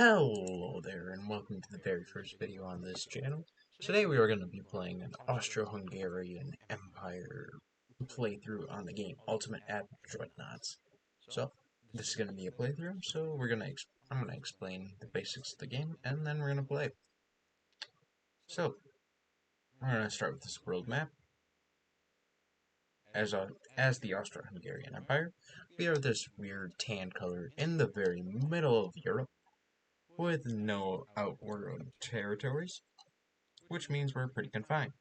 Hello there, and welcome to the very first video on this channel. Today we are going to be playing an Austro-Hungarian Empire playthrough on the game Ultimate at Dreadnoughts. So, this is going to be a playthrough, so I'm going to explain the basics of the game, and then we're going to play. So, we're going to start with this world map. As the Austro-Hungarian Empire, we are this weird tan color in the very middle of Europe, with no outward territories, which means we're pretty confined.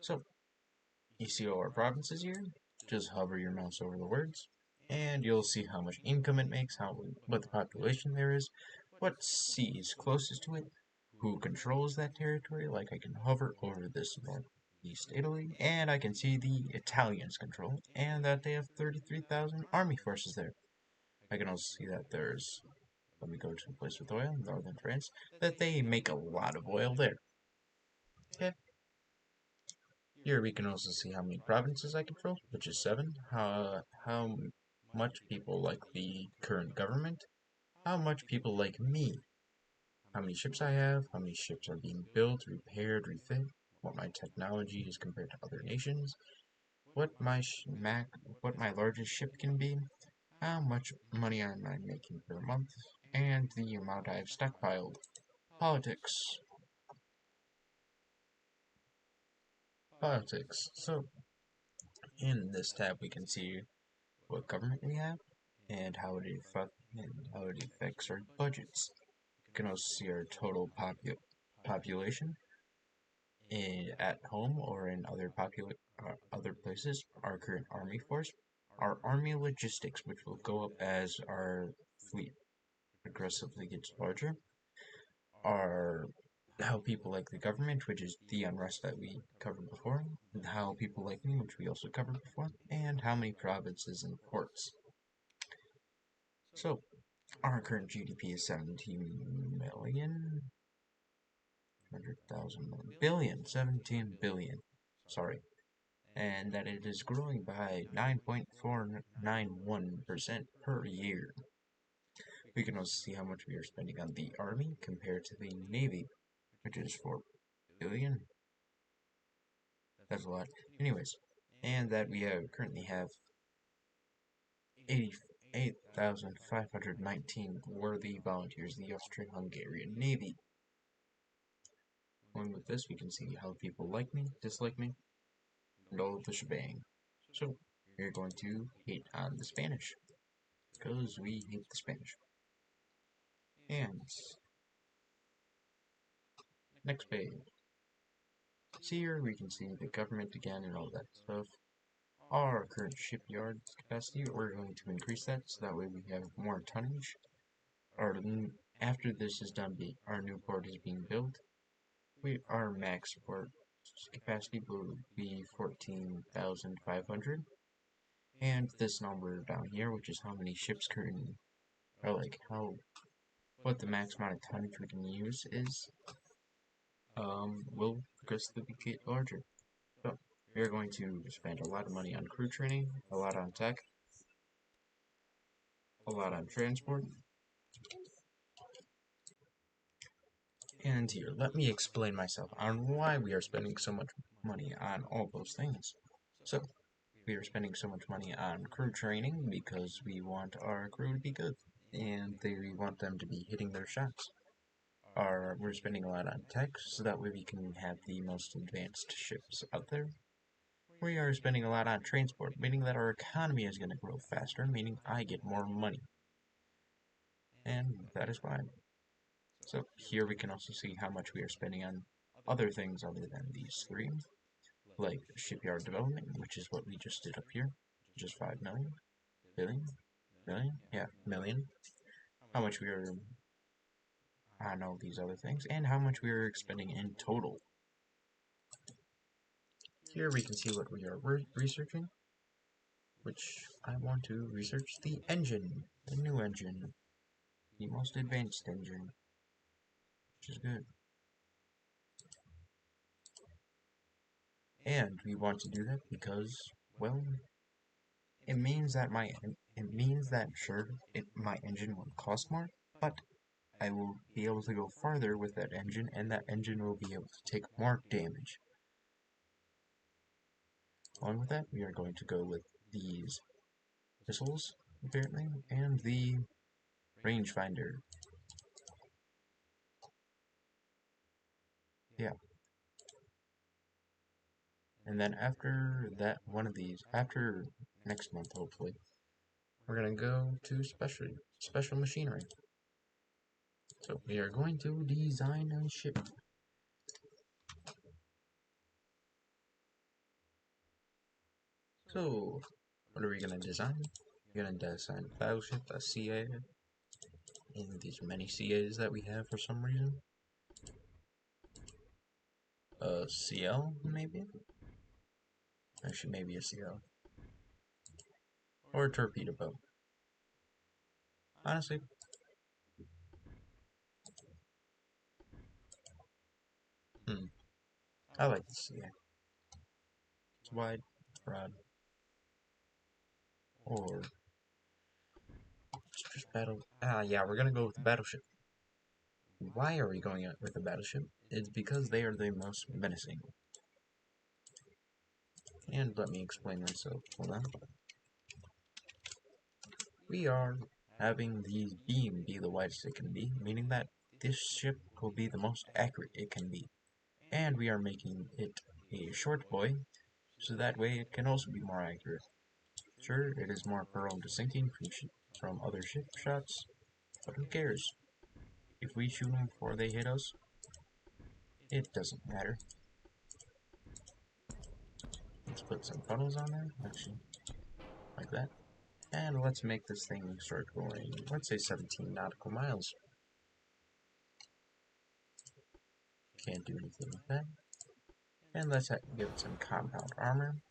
So, you see all our provinces here? Just hover your mouse over the words, and you'll see how much income it makes, what the population there is, what sea is closest to it, who controls that territory, like I can hover over this northeast Italy, and I can see the Italians control, and that they have 33,000 army forces there. I can also see that there's, let me go to a place with oil, northern France, that they make a lot of oil there. Okay. Here we can also see how many provinces I control, which is 7, how much people like the current government, how much people like me, how many ships I have, how many ships are being built, repaired, refit, what my technology is compared to other nations, what my largest ship can be, how much money am I making per month, and the amount I have stockpiled. Politics. So, in this tab we can see what government we have, and how it affects our budgets. You can also see our total population at home or in other places, our current army force, our army logistics, which will go up as our fleet aggressively gets larger, our how people like the government, which is the unrest that we covered before, and how people like me, which we also covered before, and how many provinces and ports. So, our current GDP is 17 million, 17 billion, sorry, and that it is growing by 9.491% per year. We can also see how much we are spending on the army compared to the navy, which is 4 billion. That's a lot. Anyways, and that we currently have 88,519 worthy volunteers in the Austrian-Hungarian Navy. Along with this, we can see how people like me, dislike me, and all of the shebang. So, we're going to hate on the Spanish, because we hate the Spanish. And, next page. See here, we can see the government again and all that stuff. Our current shipyard capacity, we're going to increase that, so that way we have more tonnage. After this is done, our new port is being built. Our max port capacity will be 14,500. And this number down here, which is how many ships currently, or like what the max amount of tonnage we can use is, will progressively get larger. So, we are going to spend a lot of money on crew training, a lot on tech, a lot on transport. And here, let me explain myself on why we are spending so much money on all those things. So, we are spending so much money on crew training because we want our crew to be good, and we want them to be hitting their shots. We're spending a lot on tech, so that way we can have the most advanced ships out there. We are spending a lot on transport, meaning that our economy is going to grow faster, meaning I get more money. And that is why. So here we can also see how much we are spending on other things other than these three, like shipyard development, which is what we just did up here, which is 5 million, million. How much we are on all these other things, and how much we are expending in total. Here we can see what we are researching, which I want to research the engine, the new engine, the most advanced engine, which is good. And we want to do that because, well, it means that my engine will cost more, but I will be able to go farther with that engine, and that engine will be able to take more damage. Along with that, we are going to go with these missiles, apparently, and the rangefinder. Yeah. And then after that, one of these, after next month, hopefully, we're gonna go to special machinery. So we are going to design a ship. So, what are we gonna design? We're gonna design a battleship, a CA, in these many CAs that we have for some reason. A CL, maybe? Actually, maybe a CL. Or a torpedo boat. Honestly, I like the CA. It's wide, broad, or just battle. Yeah, we're gonna go with the battleship. Why are we going with the battleship? It's because they are the most menacing. And let me explain myself. Hold on. We are having the beam be the widest it can be, meaning that this ship will be the most accurate it can be. And we are making it a short boy, so that way it can also be more accurate. Sure, it is more prone to sinking from other ship shots, but who cares? If we shoot them before they hit us, it doesn't matter. Let's put some funnels on there, actually, like that. And let's make this thing start going, let's say 17 nautical miles. Can't do anything with that. And let's give it some compound armor.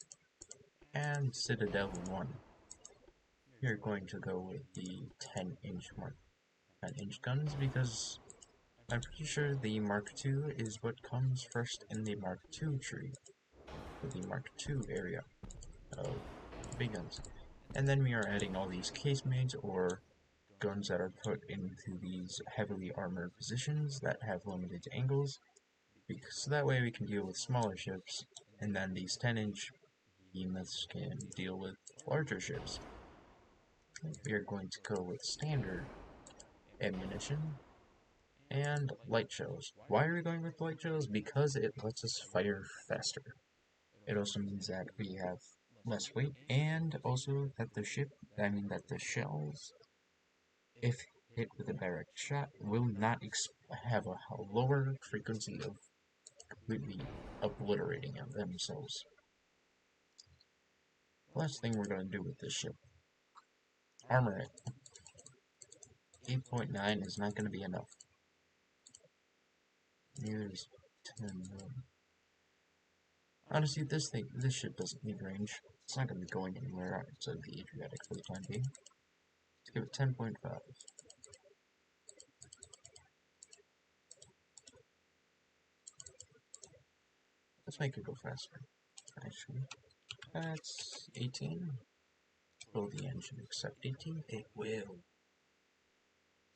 And Citadel 1. We're going to go with the 10-inch guns because I'm pretty sure the Mark II is what comes first in the Mark II tree, or the Mark II area of big guns. And then we are adding all these casemates or guns that are put into these heavily armored positions that have limited angles, because that way we can deal with smaller ships, and then these 10-inch behemoths can deal with larger ships. We are going to go with standard ammunition and light shells. Why are we going with light shells? Because it lets us fire faster. It also means that we have less weight, and also that the shells, if hit with a direct shot, will not have a lower frequency of completely obliterating themselves. Last thing we're going to do with this ship. Armor it. 8.9 is not going to be enough. Neither is 10. Honestly, this ship doesn't need range. It's not going to be going anywhere outside of the Adriatic for the time being. Let's give it 10.5. Let's make it go faster. Actually, that's 18. Will the engine accept 18? It will.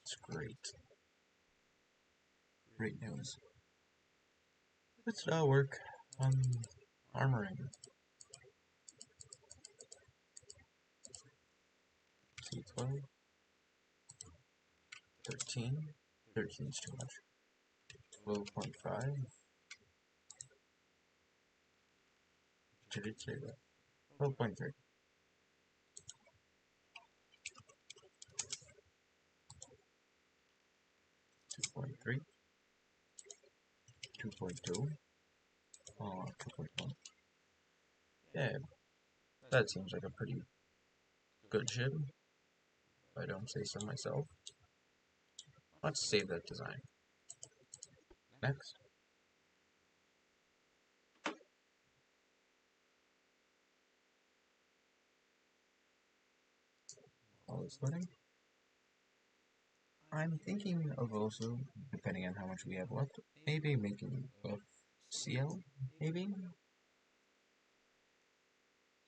It's great. Great news. Let's now work on armoring. C12. 13. 13 is too much. 12.5. Did it say that? 12.3. 2.3. 2.2. 2.1. Yeah, that seems like a pretty good ship, if I don't say so myself. Let's save that design. Next. All is loading. I'm thinking of also, depending on how much we have left, maybe making a CL, maybe?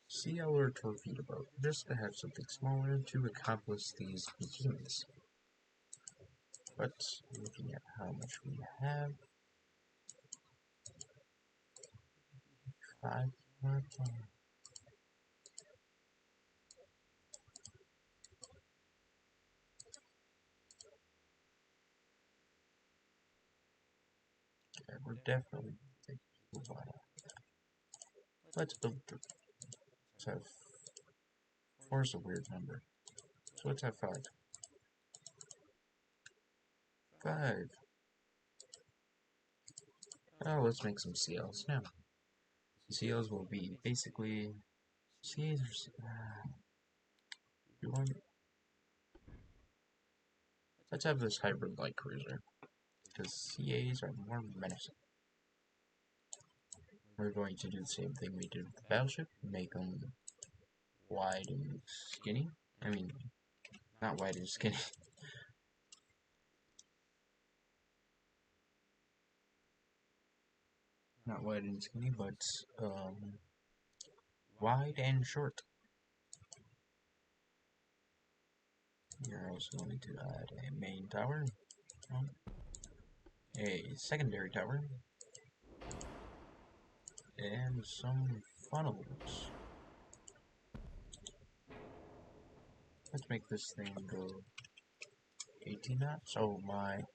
CL or torpedo boat, just to have something smaller to accomplish these behemoths. But looking at how much we have, 5 more. Okay, we're definitely taking a while. Let's build. Let's have 4 is a weird number, so let's have 5. 5. Oh, let's make some CLs now. CLs will be basically CAs or you want. Let's have this hybrid light cruiser because CAs are more menacing. We're going to do the same thing we did with the battleship, make them wide and skinny. I mean, not wide and skinny. Not wide and skinny, but wide and short. You're also going to add a main tower, a secondary tower, and some funnels. Let's make this thing go 18 knots. Oh my.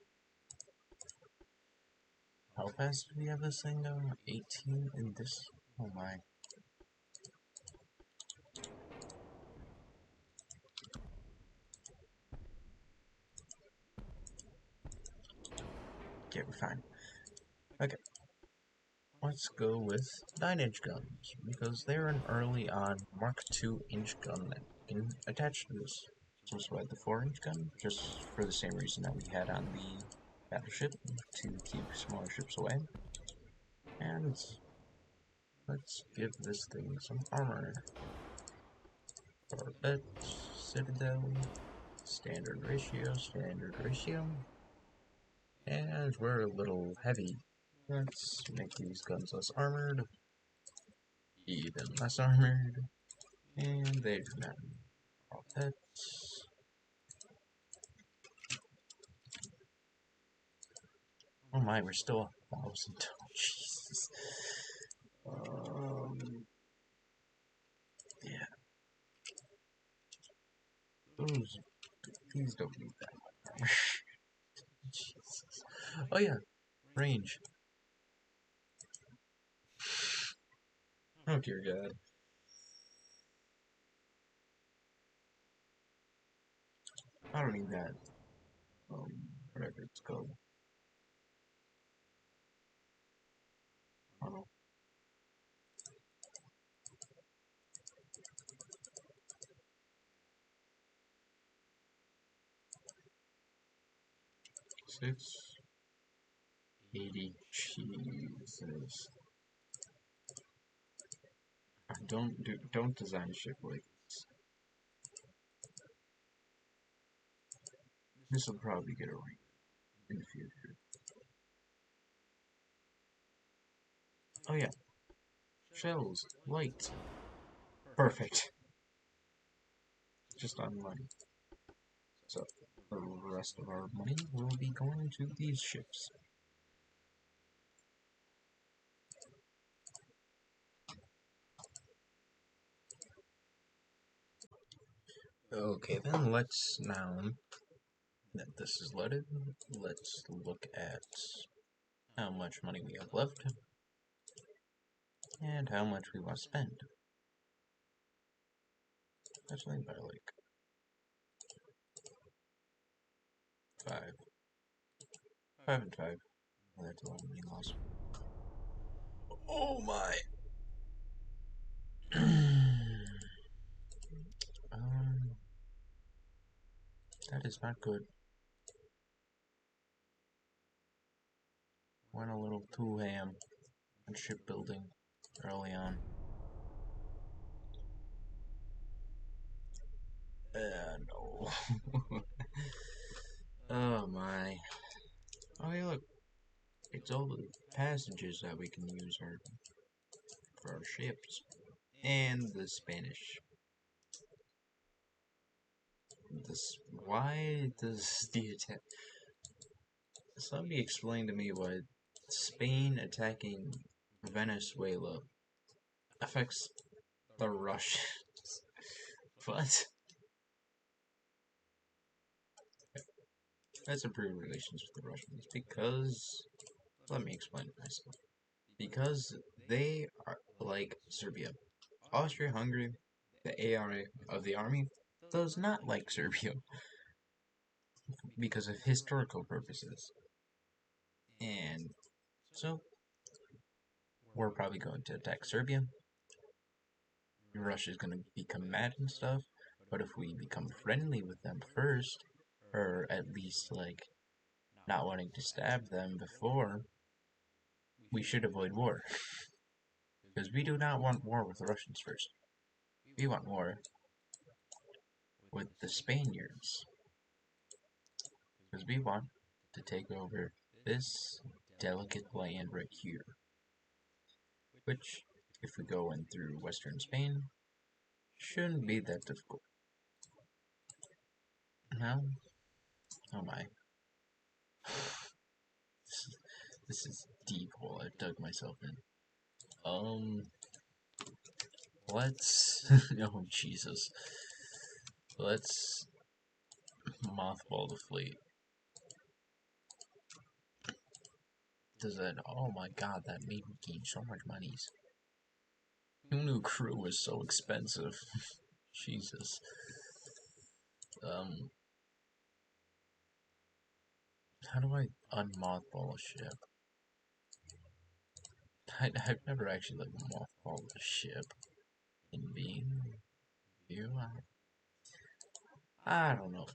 How fast do we have this thing going? 18 in this? Oh my. Okay, we're fine. Okay. Let's go with 9-inch guns, because they're an early on Mark II inch gun that can attach to this. So let's add the 4-inch gun, just for the same reason that we had on the battleship, to keep smaller ships away. And let's give this thing some armor. Corvette, Citadel, standard ratio, and we're a little heavy. Let's make these guns less armored, even less armored, and they do not. Corvettes. Oh my, we're still 1,000. Oh, Jesus. Yeah. Those, please don't need that. Jesus. Oh yeah, range. Oh dear God. I don't need that. Whatever it's called. I don't know. 680. Jesus. Don't design ship like this. This will probably get a ring in the future. Oh yeah. Shells. Light. Perfect. Just on money. So, the rest of our money will be going to these ships. Okay, then let's now that this is loaded, let's look at how much money we have left and how much we want to spend. Actually, by like 5. 5 and 5. Oh, that's a lot of money lost. Oh my! That is not good. Went a little too ham on shipbuilding early on. No. Oh my. Oh hey look, it's all the passages that we can use for our ships. And the Spanish. Why does the attack... Somebody explain to me what Spain attacking Venezuela affects the Russians. What? Let's improve relations with the Russians because. Let me explain it myself. Because they are like Serbia. Austria-Hungary, the ARA of the army, does not like Serbia because of historical purposes. And so, we're probably going to attack Serbia. Russia's going to become mad and stuff. But if we become friendly with them first, or at least, like, not wanting to stab them before, we should avoid war. Because we do not want war with the Russians first. We want war with the Spaniards. Because we want to take over this delicate land right here. Which, if we go in through western Spain, shouldn't be that difficult. Now, oh my. This is deep hole I've dug myself in. Let's... oh, Jesus. Let's mothball the fleet. Does that... oh my god, that made me gain so much monies. Who knew crew was so expensive? Jesus. How do I unmothball a ship? I've never actually, like, mothballed a ship in being view. I don't know.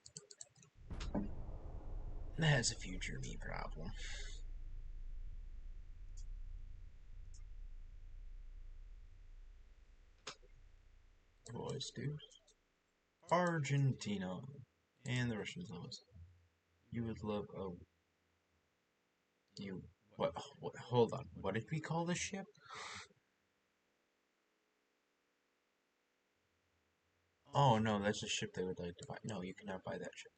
That's a future me problem. Voice, dude. Argentina. And the Russians love us. You would love, oh. You, what, hold on. What did we call this ship? Oh no, that's a ship they would like to buy. No, you cannot buy that ship.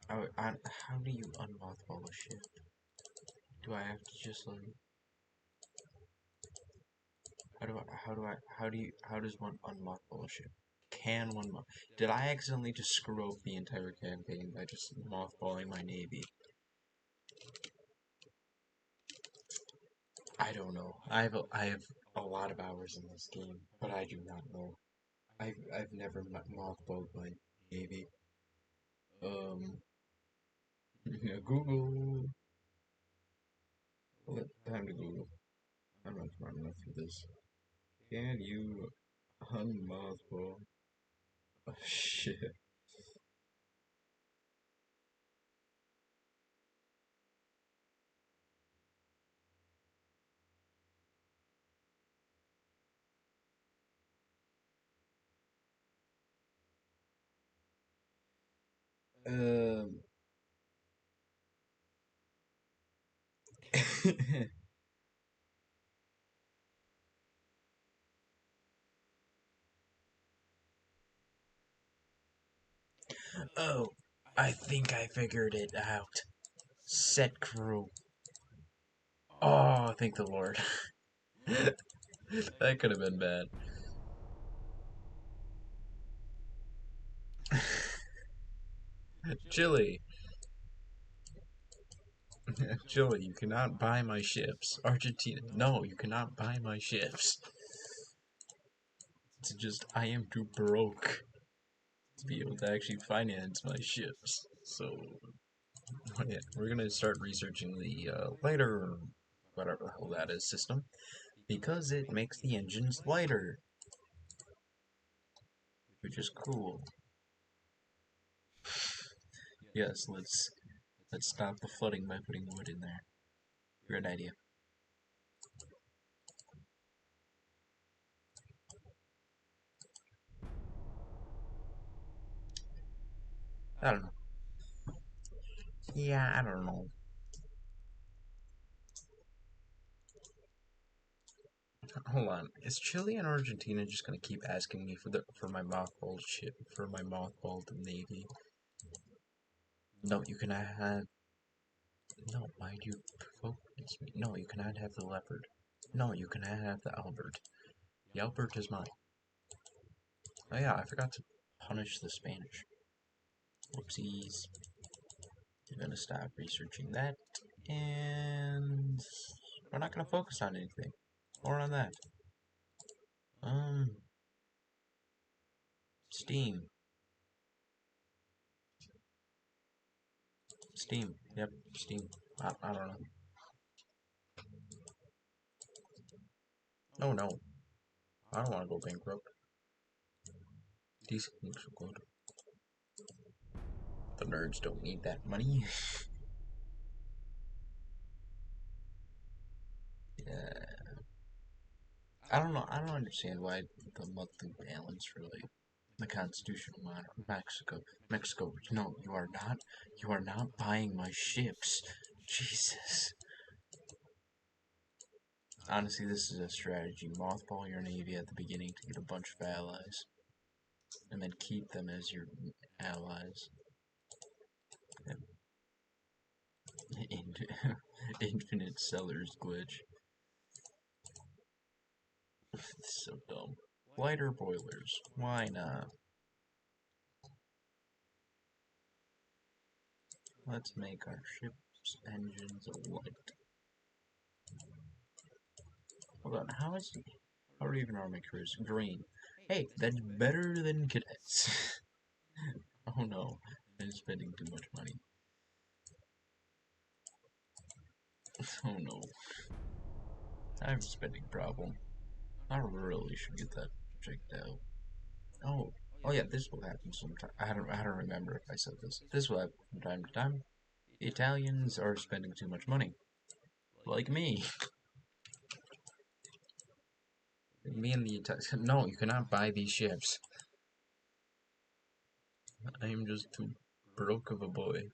How do you unmothball a ship? Do I have to just like... how does one unmothball a ship? Can one Did I accidentally just screw up the entire campaign by just mothballing my navy? I don't know. I have a lot of hours in this game, but I do not know. I've never mothballed my navy. Google. Time to Google. I'm not smart enough for this. Can you unmothball a ship? Um. Oh, I think I figured it out. Set crew. Oh, thank the Lord. That could have been bad. Chile. Chile, you cannot buy my ships. Argentina, no, you cannot buy my ships. It's just, I am too broke to be able to actually finance my ships. So, yeah, we're gonna start researching the lighter, whatever the hell that is, system. Because it makes the engines lighter. Which is cool. Yes, let's stop the flooding by putting wood in there. Great idea. I don't know. Yeah, I don't know. Hold on. Is Chile and Argentina just gonna keep asking me for my mothballed ship, for my mothballed navy? No, you cannot have. No, why do you provoke against me? No, you cannot have the leopard. No, you cannot have the Albert. The Albert is mine. Oh yeah, I forgot to punish the Spanish. Whoopsies. I'm gonna stop researching that, and we're not gonna focus on anything. More on that. Um, Steam. Steam. Yep, Steam. I don't know. Oh no, I don't want to go bankrupt. Decent looks good. The nerds don't need that money. Yeah. I don't know. I don't understand why the monthly balance for like the constitutional monarch of Mexico. Mexico, no, you are not. You are not buying my ships. Jesus. Honestly, this is a strategy. Mothball your navy at the beginning to get a bunch of allies, and then keep them as your allies. Infinite sellers glitch. It's so dumb. Lighter boilers. Why not? Let's make our ship's engines light. Hold on, how are even army crews? Green. Hey, that's better than cadets. Oh no, I'm spending too much money. Oh no, I have a spending problem. I really should get that checked out. Oh, oh yeah, this will happen sometime. I don't remember if I said this. This will happen from time to time. The Italians are spending too much money. Like me. Me and the Italians. No, you cannot buy these ships. I am just too broke of a boy.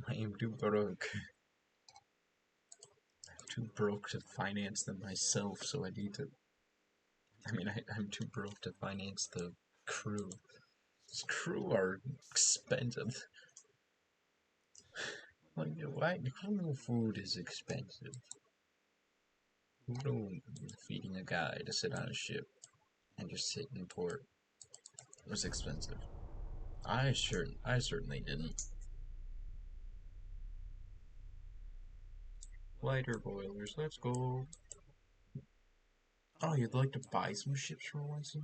I am too broke. Too broke to finance them myself, so I need to. I'm too broke to finance the crew. This crew are expensive. Like, why? Who food is expensive? Who knew feeding a guy to sit on a ship and just sit in port was expensive? I certainly didn't. Lighter boilers, let's go. Oh, you'd like to buy some ships for once?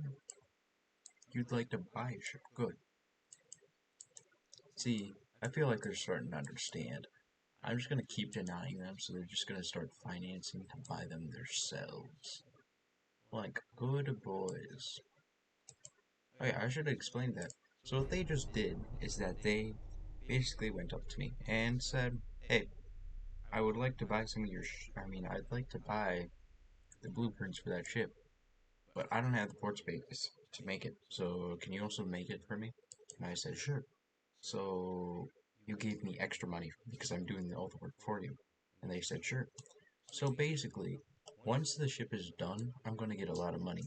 You'd like to buy a ship? Good. See, I feel like they're starting to understand. I'm just gonna keep denying them, so they're just gonna start financing to buy them themselves. Like good boys. Oh yeah, I should have explained that. So what they just did is that they basically went up to me and said, "Hey, I would like to buy some of your. I'd like to buy the blueprints for that ship, but I don't have the port space to make it. So can you also make it for me?" And I said, "Sure." So you gave me extra money because I'm doing all the work for you. And they said, sure. So basically, once the ship is done, I'm going to get a lot of money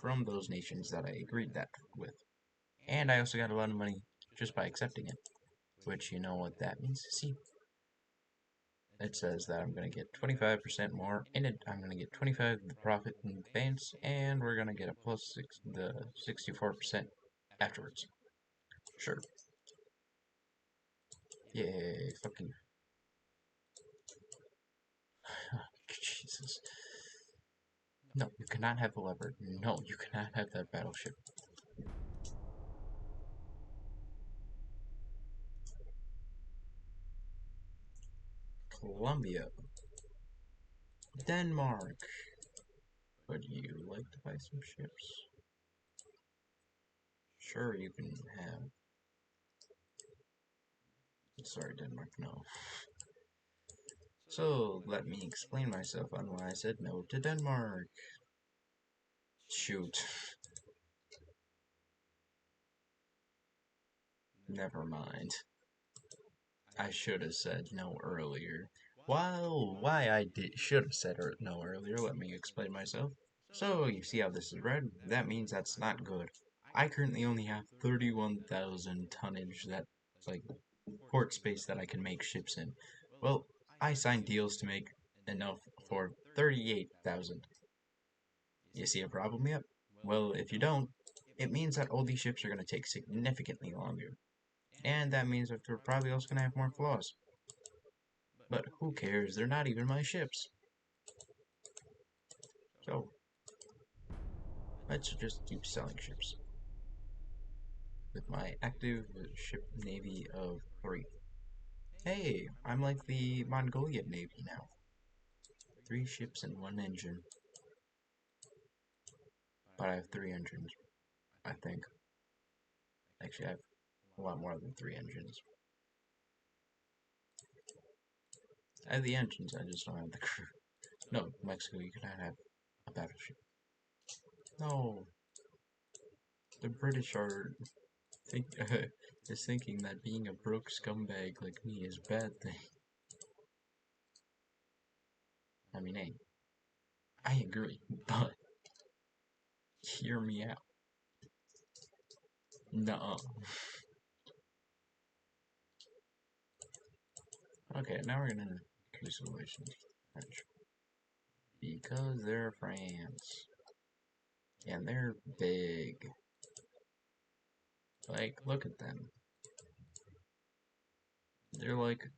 from those nations that I agreed that with. And I also got a lot of money just by accepting it. Which, you know what that means? See, it says that I'm going to get 25% more in it. I'm going to get 25 the profit in advance, and we're going to get a the 64% afterwards. Sure. Yay, fucking Jesus. No, you cannot have the leopard. No, you cannot have that battleship. Colombia. Denmark. Would you like to buy some ships? Sure, you can have. Sorry, Denmark, no. So, let me explain myself on why I said no to Denmark. Shoot. Never mind. I should have said no earlier. Why I should have said no earlier, let me explain myself. So, you see how this is red? That means that's not good. I currently only have 31,000 tonnage that like port space that I can make ships in. Well, I signed deals to make enough for 38,000. You see a problem yet? Well, if you don't, it means that all these ships are going to take significantly longer. And that means that they're probably also going to have more flaws. But who cares? They're not even my ships. So, let's just keep selling ships. With my active ship navy of 3. Hey, I'm like the Mongolian navy now. 3 ships and 1 engine. But I have 3 engines, I think. Actually, I have a lot more than 3 engines. I have the engines, I just don't have the crew. No, Mexico, you cannot have a battleship. No, the British are is thinking that being a broke scumbag like me is a bad thing. I mean, hey, I agree, but hear me out. Nuh-uh. Okay, now we're gonna increase relations with French. Because they're France. And they're big. Like, look at them. They're like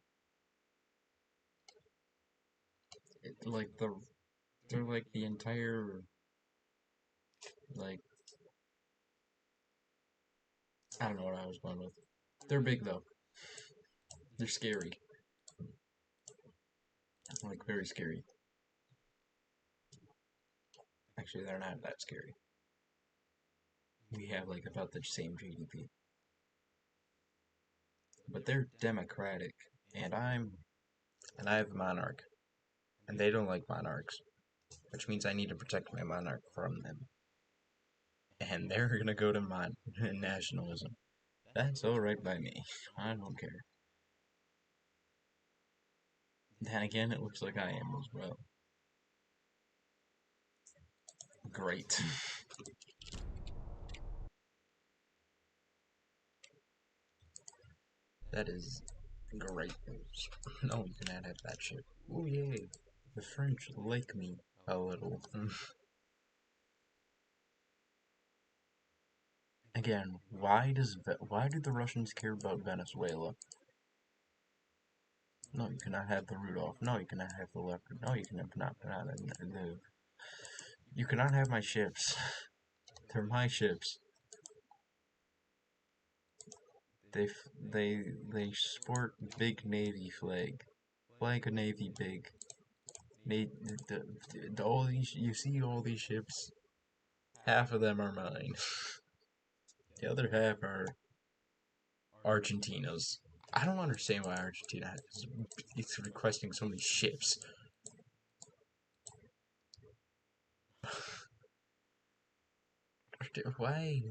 like they're like the entire like I don't know what I was going with. They're big though. They're scary. Like very scary. Actually, they're not that scary. We have like about the same GDP. But they're democratic and I have a monarch. And they don't like monarchs. Which means I need to protect my monarch from them. And they're gonna go to nationalism. That's alright by me. I don't care. Then again, it looks like I am as well. Great. That is great news. No, you cannot have that shit. Oh yay. The French like me a little. Again, why do the Russians care about Venezuela? No, you cannot have the Rudolph. No, you cannot have the Leopard. No, you cannot you cannot have my ships. They're my ships. They sport big navy flag. Flag a navy big. All these you see all these ships. Half of them are mine. The other half are Argentina's. I don't understand why Argentina is requesting so many ships. Why?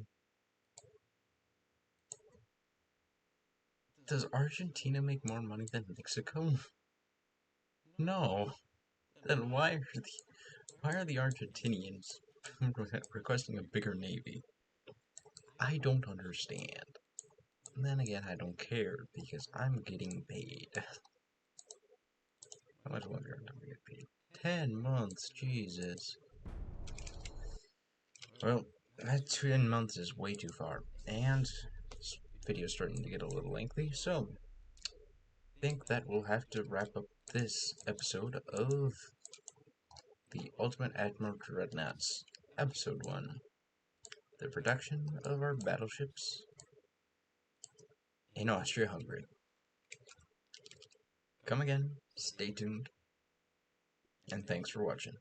Does Argentina make more money than Mexico? No. Then why are the Argentinians requesting a bigger navy? I don't understand. And then again, I don't care because I'm getting paid. How much longer until we get paid? 10 months, Jesus. Well, that 10 months is way too far. And this video's starting to get a little lengthy, so I think that we'll have to wrap up this episode of the Ultimate Admiral Dreadnoughts, Episode 1. The production of our battleships in Austria-Hungary. Come again, stay tuned, and thanks for watching.